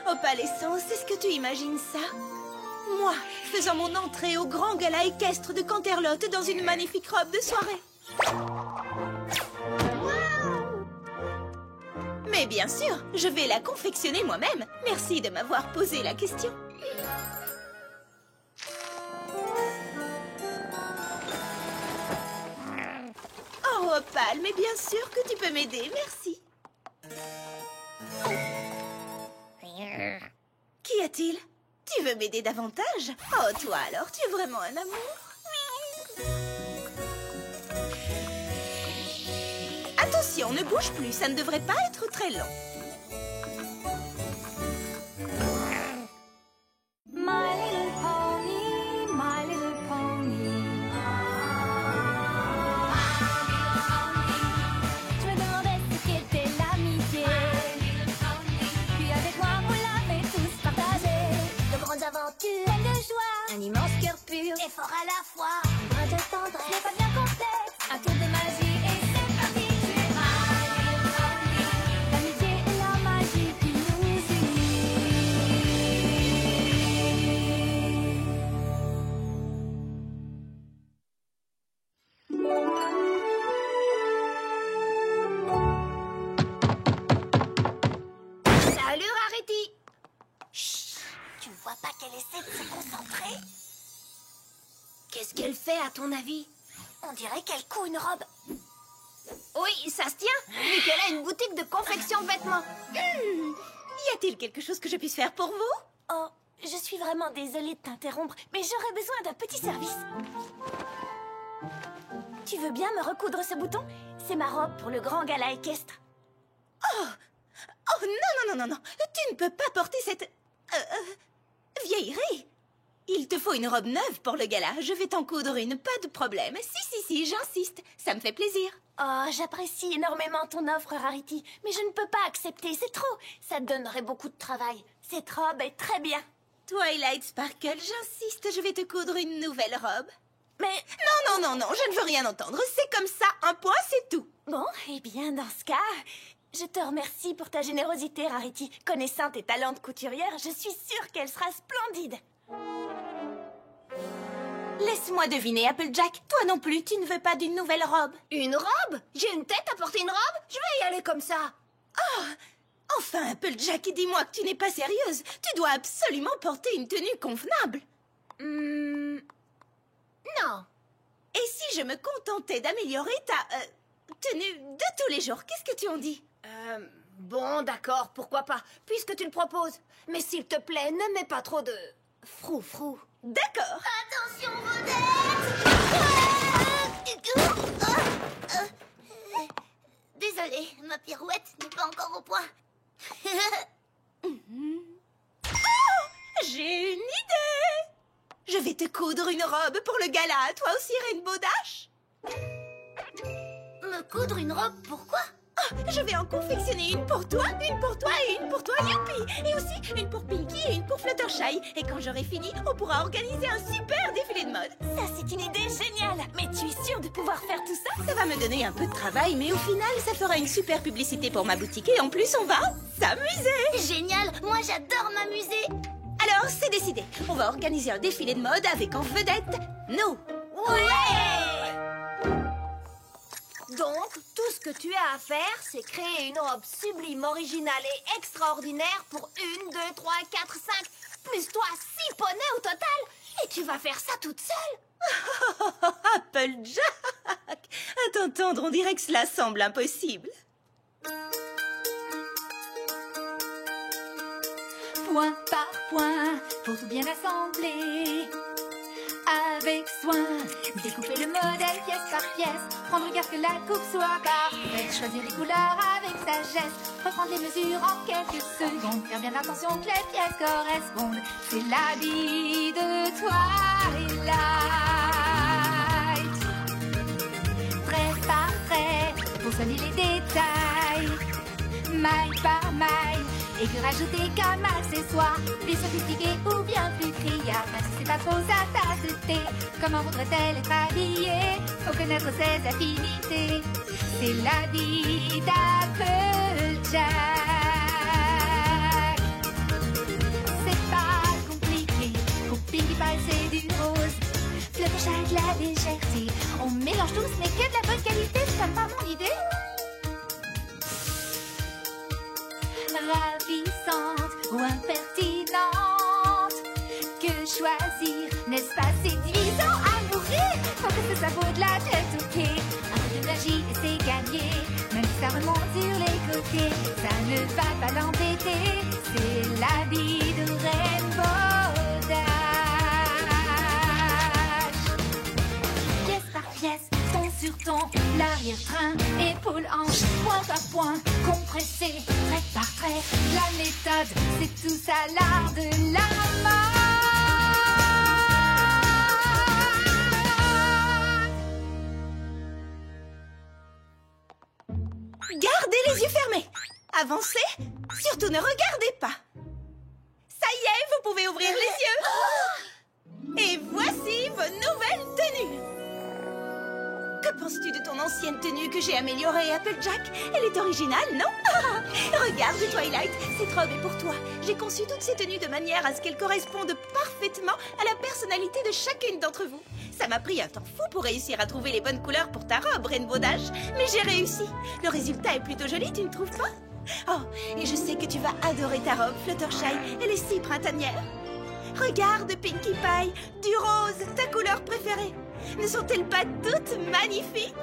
Opalescence, est-ce que tu imagines ça? Moi, faisant mon entrée au grand gala équestre de Canterlot dans une magnifique robe de soirée. Mais bien sûr, je vais la confectionner moi-même. Merci de m'avoir posé la question. Oh, Opal, mais bien sûr que tu peux m'aider, merci. Qu'y a-t-il? Tu veux m'aider davantage? Oh, toi alors, tu es vraiment un amour. Attention, ne bouge plus, ça ne devrait pas être très long. My little pony, my little pony. Je me demandais ce qu'était l'amitié. Puis avec moi, on l'avait tous partagé. De grandes aventures, pleines de joie, un immense cœur pur et fort à la fois. Un brin de tendresse, ce n'est pas bien complexe, un tour de magie et c'est parti. L'amitié et la magie qui nous unit. Salut, Rarity! Chut, tu vois pas qu'elle essaie de se concentrer? Qu'est-ce qu'elle fait, à ton avis? On dirait qu'elle coud une robe. Oui, ça se tient, vu qu'elle a une boutique de confection de vêtements. Y a-t-il quelque chose que je puisse faire pour vous? Oh, je suis vraiment désolée de t'interrompre, mais j'aurais besoin d'un petit service. Tu veux bien me recoudre ce bouton? C'est ma robe pour le grand gala équestre. Oh non, tu ne peux pas porter cette... vieillerie. Il te faut une robe neuve pour le gala. Je vais t'en coudre une, pas de problème. Si, j'insiste. Ça me fait plaisir. Oh, j'apprécie énormément ton offre, Rarity, mais je ne peux pas accepter, c'est trop. Ça te donnerait beaucoup de travail. Cette robe est très bien. Twilight Sparkle, j'insiste, je vais te coudre une nouvelle robe. Mais... Non, je ne veux rien entendre. C'est comme ça, un point, c'est tout. Bon, eh bien, dans ce cas, je te remercie pour ta générosité, Rarity. Connaissant tes talents de couturière, je suis sûre qu'elle sera splendide. Laisse-moi deviner, Applejack. Toi non plus, tu ne veux pas d'une nouvelle robe? Une robe? J'ai une tête à porter une robe? Je vais y aller comme ça. Enfin, Applejack, dis-moi que tu n'es pas sérieuse. Tu dois absolument porter une tenue convenable. Non. Et si je me contentais d'améliorer ta tenue de tous les jours, qu'est-ce que tu en dis? Bon, d'accord, pourquoi pas, puisque tu le proposes. Mais s'il te plaît, ne mets pas trop de frou-frou. D'accord. Attention, vedette! Désolée, ma pirouette n'est pas encore au point. J'ai une idée. Je vais te coudre une robe pour le gala. Toi aussi, Rainbow Dash? Me coudre une robe, pourquoi? Je vais en confectionner une pour toi et une pour toi, youpi! Et aussi une pour Pinky et une pour Fluttershy. Et quand j'aurai fini, on pourra organiser un super défilé de mode. Ça, c'est une idée géniale. Mais tu es sûre de pouvoir faire tout ça? Ça va me donner un peu de travail, mais au final, ça fera une super publicité pour ma boutique. Et en plus, on va s'amuser. Génial, moi j'adore m'amuser. Alors, c'est décidé. On va organiser un défilé de mode avec en vedette nous. Ouais! Donc, tout ce que tu as à faire, c'est créer une robe sublime, originale et extraordinaire pour 1, 2, 3, 4, 5, plus toi 6 poneys au total. Et tu vas faire ça toute seule. Applejack! À t'entendre, on dirait que cela semble impossible. Point par point, pour tout bien assembler. Avec soin, découper le modèle pièce par pièce. Prendre garde que la coupe soit parfaite. Choisir les couleurs avec sagesse. Reprendre les mesures en quelques secondes. Faire bien attention que les pièces correspondent. C'est l'habit de Twilight. Trait par trait, pour soigner les détails. Maille par maille. Et que rajouter comme accessoire, plus sophistiqué ou bien plus criard. Même si c'est pas trop sa tasse de thé, comment voudrait-elle être habillée? Faut connaître ses affinités. C'est la vie d'Applejack. ce n'est que de la bonne qualité, ça me parle mon idée. Ravissante ou impertinente, que choisir, n'est-ce pas séduisant à mourir? Faut que ça vaut de la tête aux pieds. Un peu d'énergie et c'est gagné, même si ça remonte sur les côtés, ça ne va pas l'embêter. C'est la vie de Rainbow Dash. Pièce par pièce, ton sur ton, l'arrière-train, épaule hanche, point par point, compressé, trait par trait. La méthode, c'est tout ça l'art de la mode. Gardez les yeux fermés. Avancez. Surtout ne regardez pas. Ça y est, vous pouvez ouvrir les yeux. Et voici vos nouvelles tenues. Que penses-tu de ton ancienne tenue que j'ai améliorée, Applejack? Elle est originale, non? Regarde, Twilight, cette robe est pour toi. J'ai conçu toutes ces tenues de manière à ce qu'elles correspondent parfaitement à la personnalité de chacune d'entre vous. Ça m'a pris un temps fou pour réussir à trouver les bonnes couleurs pour ta robe, Rainbow Dash. Mais j'ai réussi. Le résultat est plutôt joli, tu ne trouves pas? Oh, et je sais que tu vas adorer ta robe, Fluttershy. Elle est si printanière. Regarde, Pinkie Pie, du rose, ta couleur préférée. Ne sont-elles pas toutes magnifiques?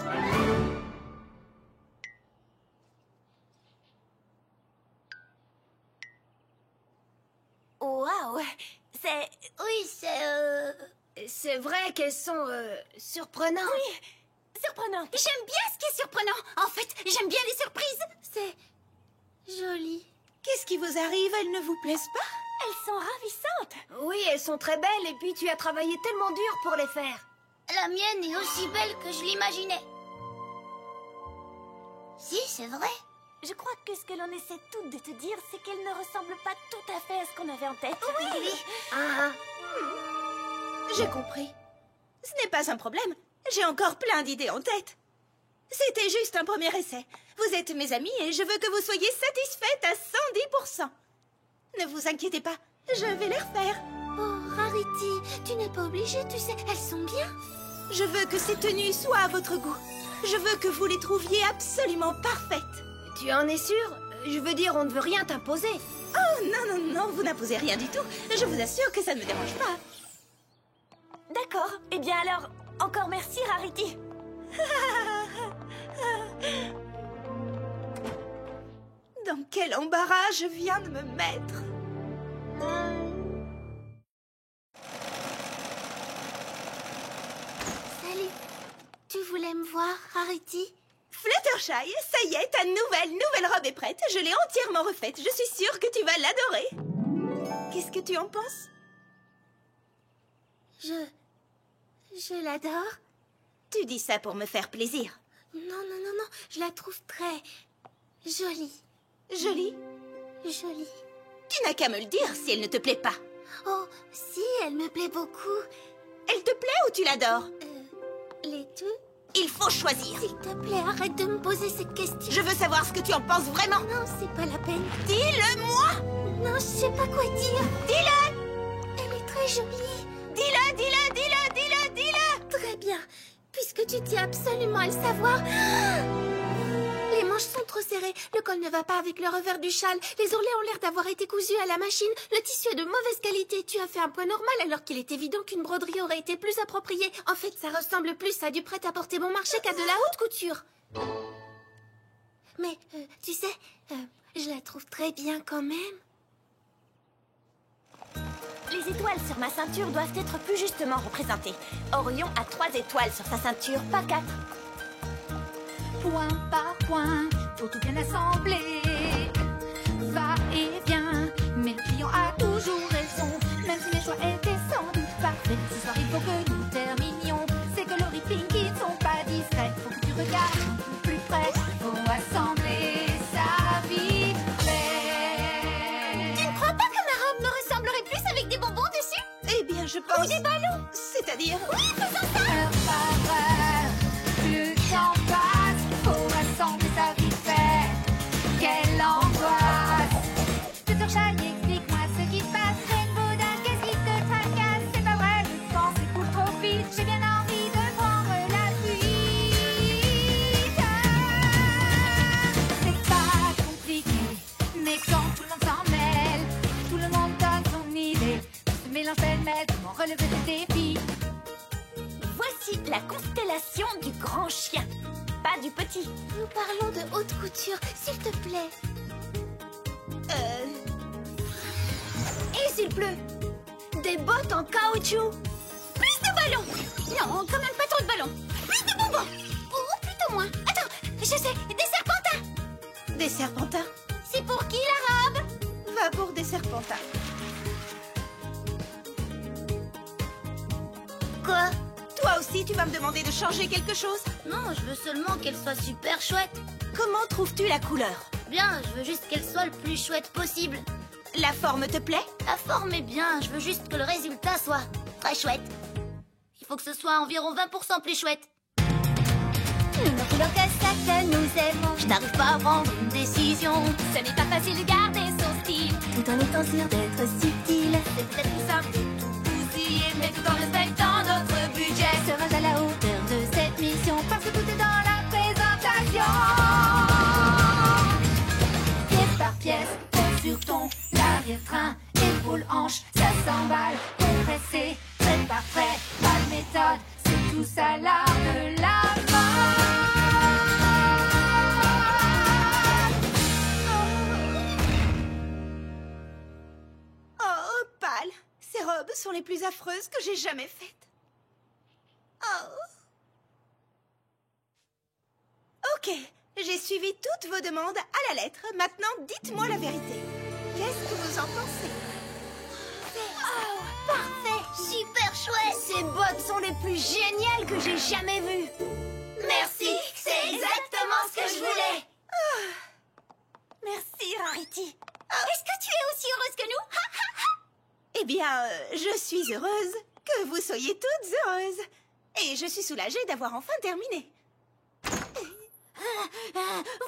Waouh! C'est vrai qu'elles sont surprenantes. Oui, surprenant. J'aime bien ce qui est surprenant. En fait, j'aime bien les surprises. C'est joli. Qu'est-ce qui vous arrive? Elles ne vous plaisent pas? Elles sont ravissantes. Oui, elles sont très belles et puis tu as travaillé tellement dur pour les faire. La mienne est aussi belle que je l'imaginais. Si, c'est vrai. Je crois que ce que l'on essaie toutes de te dire, c'est qu'elles ne ressemblent pas tout à fait à ce qu'on avait en tête. Oui. J'ai compris. Ce n'est pas un problème. J'ai encore plein d'idées en tête. C'était juste un premier essai. Vous êtes mes amis et je veux que vous soyez satisfaites à 110%. Ne vous inquiétez pas, je vais les refaire. Oh, Rarity, tu n'es pas obligée, tu sais, elles sont bien. Je veux que ces tenues soient à votre goût. Je veux que vous les trouviez absolument parfaites. Tu en es sûre? Je veux dire, on ne veut rien t'imposer. Oh, non, non, non, vous n'imposez rien du tout. Je vous assure que ça ne me dérange pas. D'accord. Eh bien alors, encore merci, Rarity. Dans quel embarras je viens de me mettre. Salut. Tu voulais me voir, Rarity? Fluttershy, ça y est, ta nouvelle robe est prête. Je l'ai entièrement refaite. Je suis sûre que tu vas l'adorer. Qu'est-ce que tu en penses? Je l'adore. Tu dis ça pour me faire plaisir. Non, je la trouve très jolie. Jolie? Jolie. Tu n'as qu'à me le dire si elle ne te plaît pas. Oh, si, elle me plaît beaucoup. Elle te plaît ou tu l'adores? Les deux? Il faut choisir. S'il te plaît, arrête de me poser cette question. Je veux savoir ce que tu en penses vraiment. Non, c'est pas la peine. Dis-le-moi. Non, je sais pas quoi dire. Dis-le. Elle est très jolie. Dis-le. Très bien. Puisque tu tiens absolument à le savoir. Les manches sont trop serrées. Le col ne va pas avec le revers du châle. Les ourlets ont l'air d'avoir été cousus à la machine. Le tissu est de mauvaise qualité. Tu as fait un point normal alors qu'il est évident qu'une broderie aurait été plus appropriée. En fait, ça ressemble plus à du prêt-à-porter bon marché qu'à de la haute couture. Mais, tu sais, je la trouve très bien quand même. Les étoiles sur ma ceinture doivent être plus justement représentées. Orion a 3 étoiles sur sa ceinture, pas 4. Point par point, faut tout bien assembler. Va et vient, mais le client a toujours raison. Même si mes choix étaient sans doute parfaits, ce soir il faut que nous terminions. Ces coloris Pinky ne sont pas discrets. Faut que tu regardes plus près. Faut assembler sa vie Tu ne crois pas que ma robe me ressemblerait plus avec des bonbons dessus? Eh bien, je pense... Ou des ballons? C'est-à-dire... Oui, faisons ça! heure par heure. Le temps passe, faut assembler sa vie faite. Quelle angoisse! Fluttershy, explique-moi ce qui se passe. Rainbow Dash, qu'est-ce qui te tracasse? C'est pas vrai, le temps s'écoule trop vite. J'ai bien envie de prendre la fuite. relever des défis. Voici la constellation du grand chien, pas du petit. Nous parlons de haute couture, s'il te plaît. Et s'il pleut, des bottes en caoutchouc. Plus de ballons. Non, quand même pas trop de ballons. Plus de bonbons. Ou plutôt moins. Attends, je sais, des serpentins. Des serpentins? C'est pour qui la robe? Va pour des serpentins. Quoi? Toi aussi, tu vas me demander de changer quelque chose? Non, je veux seulement qu'elle soit super chouette. Comment trouves-tu la couleur? Bien, je veux juste qu'elle soit le plus chouette possible. La forme te plaît? La forme est bien, je veux juste que le résultat soit très chouette. Il faut que ce soit environ 20% plus chouette. Nous ne voulons que ça que nous aimons. Je n'arrive pas à prendre une décision. Ce n'est pas facile de garder son style. Tout en étant sûr d'être subtil. C'est peut-être plus simple de tout bousiller, mais tout en respectant notre budget. Serais-je à la hauteur de cette mission? Parce que tout est dans la présentation. Pièce par pièce, pont sur ton l'arrière-train, épaule hanche, ça s'emballe, compressé, trait par trait, pas de méthode, c'est tout ça l'art de la mode. Oh, Pal, ces robes sont les plus affreuses que j'ai jamais faites. Oh. Ok, j'ai suivi toutes vos demandes à la lettre. Maintenant, dites-moi la vérité. Qu'est-ce que vous en pensez? Parfait, super chouette. Ces bottes sont les plus géniales que j'ai jamais vues. Merci, c'est exactement ce que je voulais. Merci, Rarity. Est-ce que tu es aussi heureuse que nous? Eh bien, je suis heureuse que vous soyez toutes heureuses. Et je suis soulagée d'avoir enfin terminé.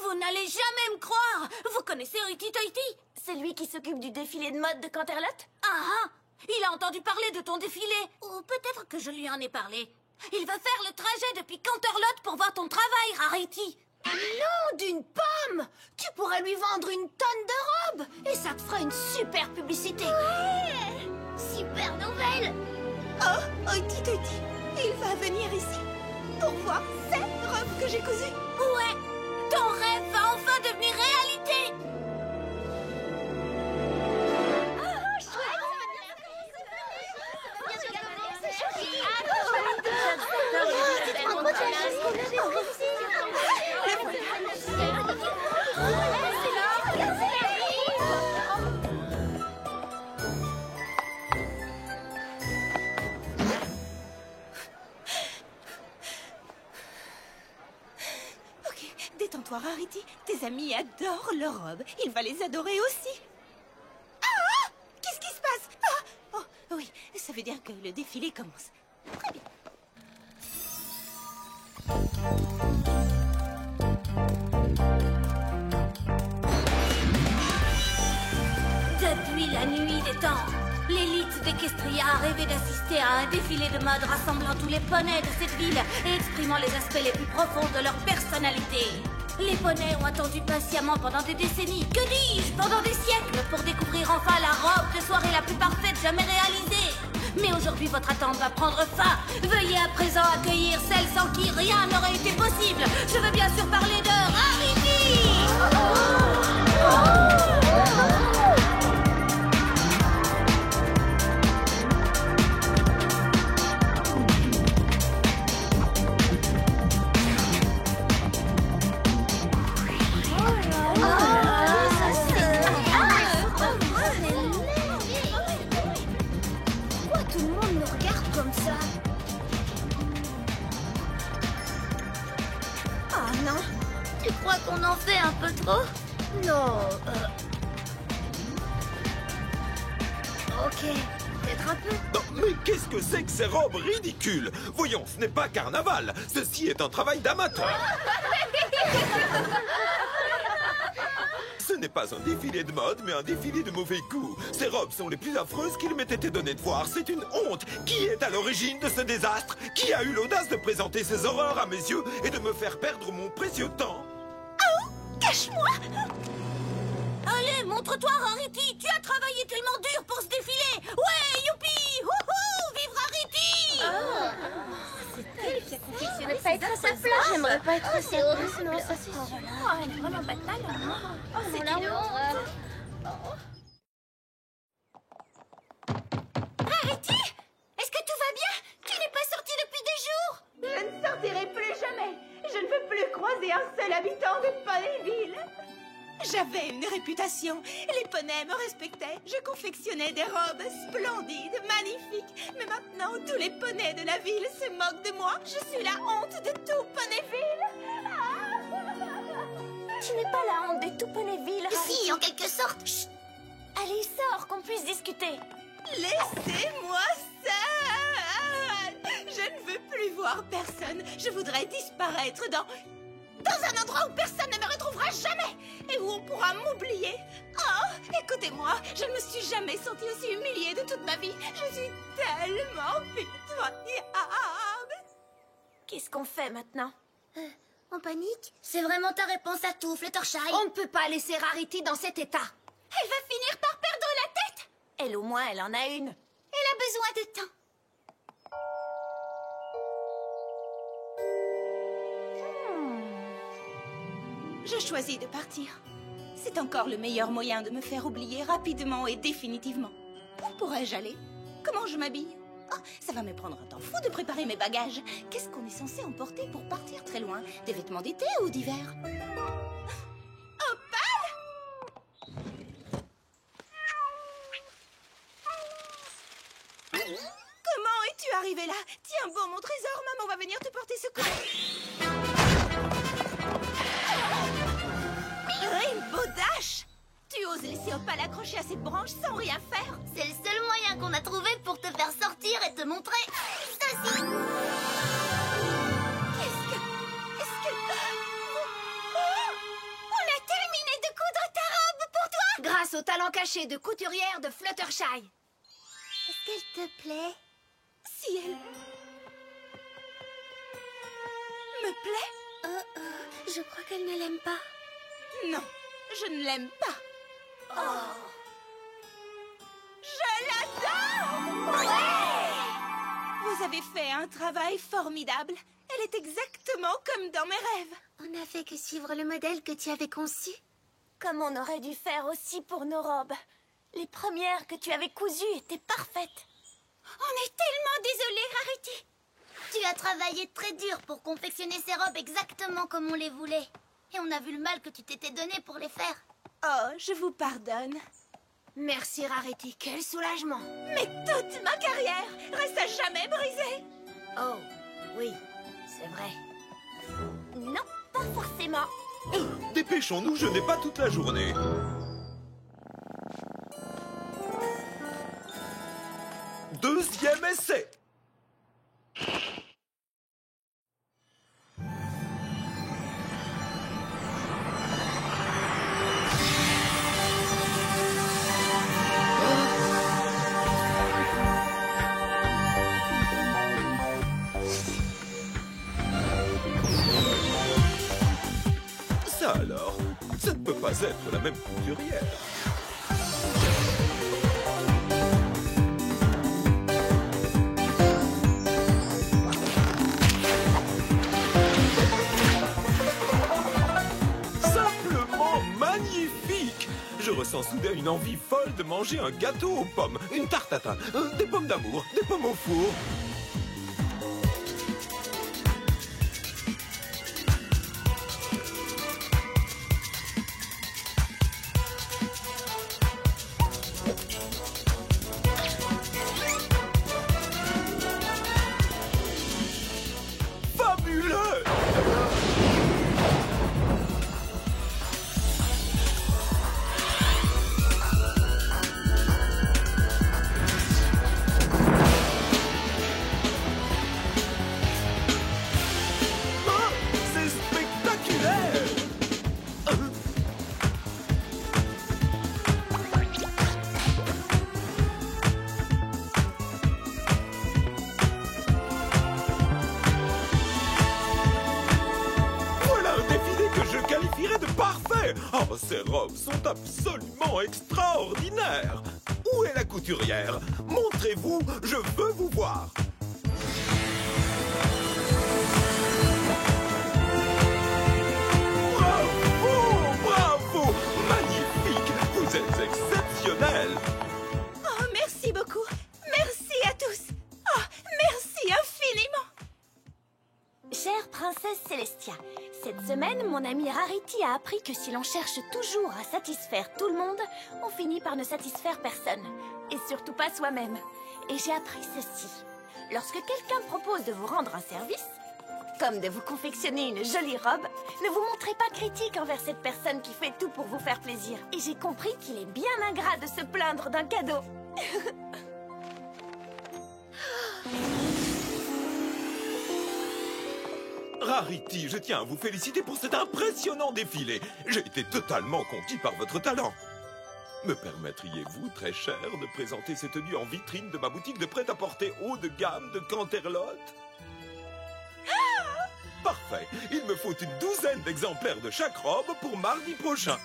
Vous n'allez jamais me croire. Vous connaissez Riti Toiti? C'est lui qui s'occupe du défilé de mode de Canterlot? Ah, il a entendu parler de ton défilé. Ou peut-être que je lui en ai parlé. Il va faire le trajet depuis Canterlot pour voir ton travail, Rarity. Non, d'une pomme. Tu pourrais lui vendre une tonne de robes. Et ça te fera une super publicité. Ouais, super nouvelle. Oh, Hoity Toity, il va venir ici pour voir ces robes que j'ai cousues. Ouais, ton rêve va enfin devenir réalité. Ok, détends-toi, Rarity. Tes amis adorent leurs robes. Il va les adorer aussi. Ah! Qu'est-ce qui se passe? Ah! Oh, oui, ça veut dire que le défilé commence. Très bien. Depuis la nuit des temps, l'élite d'Equestria a rêvé d'assister à un défilé de mode rassemblant tous les poneys de cette ville et exprimant les aspects les plus profonds de leur personnalité. Les poneys ont attendu patiemment pendant des décennies, que dis-je, pendant des siècles, pour découvrir enfin la robe de soirée la plus parfaite jamais réalisée. Mais aujourd'hui, votre attente va prendre fin. Veuillez à présent accueillir celle sans qui rien n'aurait été possible. Je veux bien sûr parler de Rarity. Pourquoi tout le monde me regarde comme ça? Oh non. Tu crois qu'on en fait un peu trop? Non, Ok, peut-être un peu. Non, mais qu'est-ce que c'est que ces robes ridicules? Voyons, ce n'est pas carnaval. Ceci est un travail d'amateur. Ce n'est pas un défilé de mode, mais un défilé de mauvais goût. Ces robes sont les plus affreuses qu'il m'ait été donné de voir. C'est une honte. Qui est à l'origine de ce désastre? Qui a eu l'audace de présenter ces horreurs à mes yeux et de me faire perdre mon précieux temps? Cache-moi! allez, montre-toi, Rarity. Tu as travaillé tellement dur pour ce défilé. Ouais, youpi, wouhou, vive Je ne pas être à sa place. J'aimerais pas être à sa place. Non, ça c'est sûr. Oh, elle est vraiment banale. Oh, c'est la honte. Rarity, est-ce que tout va bien? Tu n'es pas sortie depuis des jours. Je ne sortirai plus jamais. Je ne veux plus croiser un seul habitant de Ponyville. J'avais une réputation. Les poneys me respectaient. Je confectionnais des robes splendides, magnifiques. Mais maintenant, tous les poneys de la ville se moquent de moi. Je suis la honte de tout Ponyville. Tu n'es pas la honte de tout Ponyville. Si, en quelque sorte. Chut. Allez, sors, qu'on puisse discuter. Laissez-moi seule. Je ne veux plus voir personne. Je voudrais disparaître dans un endroit où personne ne me retrouvera jamais et où on pourra m'oublier. Oh, écoutez-moi, je ne me suis jamais sentie aussi humiliée de toute ma vie. Je suis tellement pitoyable. Qu'est-ce qu'on fait maintenant? En panique? C'est vraiment ta réponse à tout, Fluttershy. On ne peut pas laisser Rarity dans cet état. Elle va finir par perdre la tête. Elle, au moins, elle en a une. Elle a besoin de temps. Je choisis de partir. C'est encore le meilleur moyen de me faire oublier rapidement et définitivement. Où pourrais-je aller? Comment je m'habille? Oh, ça va me prendre un temps fou de préparer mes bagages. Qu'est-ce qu'on est censé emporter pour partir très loin? Des vêtements d'été ou d'hiver? Opal! Comment es-tu arrivé là? Tiens bon mon trésor, maman va venir te porter secours. Rainbow Dash! Tu oses laisser Opal accrocher à cette branche sans rien faire? C'est le seul moyen qu'on a trouvé pour te faire sortir et te montrer ceci. Oh! On a terminé de coudre ta robe pour toi! Grâce au talent caché de couturière de Fluttershy. Est-ce qu'elle te plaît? Si elle... me plaît? Je crois qu'elle ne l'aime pas. Non, je ne l'aime pas. Oh. Je l'adore! Ouais! Vous avez fait un travail formidable. Elle est exactement comme dans mes rêves. On n'a fait que suivre le modèle que tu avais conçu. Comme on aurait dû faire aussi pour nos robes. Les premières que tu avais cousues étaient parfaites. On est tellement désolés, Rarity. Tu as travaillé très dur pour confectionner ces robes exactement comme on les voulait. Et on a vu le mal que tu t'étais donné pour les faire. Oh, je vous pardonne. Merci, Rarity. Quel soulagement. Mais toute ma carrière reste à jamais brisée. Oh, oui, c'est vrai. Non, pas forcément. Dépêchons-nous, je n'ai pas toute la journée. Deuxième essai. Ça alors, ça ne peut pas être la même couturière. Simplement magnifique! Je ressens soudain une envie folle de manger un gâteau aux pommes, une tarte tatin, des pommes d'amour, des pommes au four. Fabuleux! Ah, c'est spectaculaire! Voilà un défilé que je qualifierais de parfait. Oh, ces robes sont absolument extraordinaires. Où est la couturière? Montrez-vous, je veux vous voir. Rarity a appris que si l'on cherche toujours à satisfaire tout le monde, on finit par ne satisfaire personne. Et surtout pas soi-même. Et j'ai appris ceci. Lorsque quelqu'un propose de vous rendre un service, comme de vous confectionner une jolie robe, ne vous montrez pas critique envers cette personne qui fait tout pour vous faire plaisir. Et j'ai compris qu'il est bien ingrat de se plaindre d'un cadeau. Rarity, je tiens à vous féliciter pour cet impressionnant défilé. J'ai été totalement conquis par votre talent. Me permettriez-vous, très cher, de présenter ces tenues en vitrine de ma boutique de prêt-à-porter haut de gamme de Canterlot? Parfait. Il me faut une douzaine d'exemplaires de chaque robe pour mardi prochain.